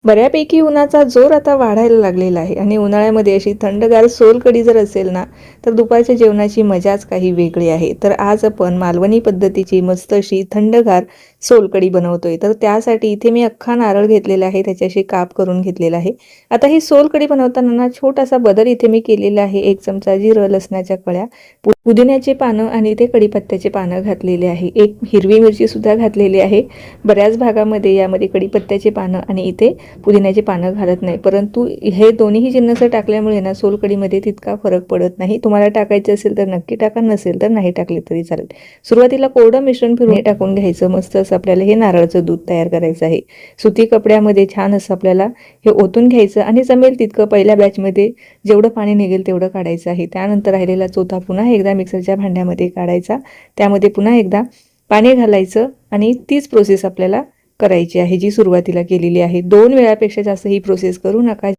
बऱ्यापैकी उन्हाचा जोर आता वाढायला लागलेला आहे आणि उन्हाळ्यामध्ये अशी थंडगार सोलकढी जर असेल ना, तर दुपारच्या जेवणाची मजाच काही वेगळी आहे. तर आज आपण मालवणी पद्धतीची मस्त अशी थंडगार सोलकढी बनवतोय. तर त्यासाठी इथे मी अख्खा नारळ घेतलेला आहे, त्याच्याशी काप करून घेतलेला आहे. आता ही सोलकढी बनवताना ना छोटासा बदल इथे मी केलेला आहे. 1 चमचा जिरं, लसणाच्या कळ्या, पुदिन्याची पानं आणि इथे कढीपत्त्याची पानं घातलेली आहे. एक हिरवी मिरची सुद्धा घातलेली आहे. बऱ्याच भागामध्ये यामध्ये कढीपत्त्याची पानं आणि इथे पुदिन्याची पानं घालत नाही, परंतु हे दोन्हीही जिन्नस टाकल्यामुळे ना सोलकढीमध्ये तितका फरक पडत नाही. तुम्हाला टाकायचे असेल तर नक्की टाका, नसेल तर नाही टाकले तरी चालेल. सुरुवातीला कोरडं मिश्रण फिरून टाकून घ्यायचं. मस्त असं आपल्याला हे नारळाचं दूध तयार करायचं आहे. सुती कपड्यामध्ये छान असं आपल्याला हे ओतून घ्यायचं आणि जमेल तितकं पहिल्या बॅचमध्ये जेवढं पाणी निघेल तेवढं काढायचं आहे. त्यानंतर राहिलेला चोथा पुन्हा एकदा मिक्सरच्या भांड्यामध्ये काढायचा. त्यामध्ये पुन्हा एकदा पाणी घालायचं आणि तीच प्रोसेस आपल्याला करायची आहे जी सुरुवातीला केलेली आहे. 2 वेळापेक्षा जास्त ही प्रोसेस करू नका,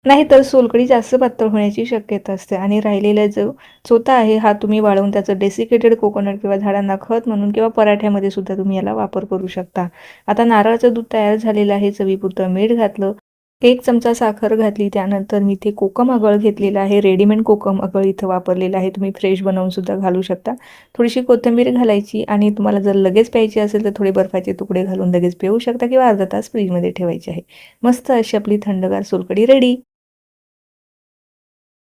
नाहीतर सोलकढी जास्त पातळ होण्याची शक्यता असते. आणि राहिलेला जो चोथा आहे हा तुम्ही वाळवून त्याचं डेसिकेटेड कोकोनट किंवा झाडांना खत म्हणून किंवा पराठ्यामध्ये सुद्धा तुम्ही याला वापर करू शकता. आता नारळाचं दूध तयार झालेलं आहे. चवीपुरतं मीठ घातलं, 1 चमचा साखर घातली. त्यानंतर मी इथे कोकम आगळ घेतलेला आहे. रेडीमेड कोकम आगळ इथं वापरलेला आहे. तुम्ही फ्रेश बनवून सुद्धा घालू शकता. थोडीशी कोथिंबीर घालायची आणि तुम्हाला जर लगेच प्यायची असेल तर थोडे बर्फाचे तुकडे घालून लगेच पिऊ शकता किंवा अर्धा तास फ्रीजमध्ये ठेवायचे आहे. मस्त अशी आपली थंडगार सोलकढी रेडी.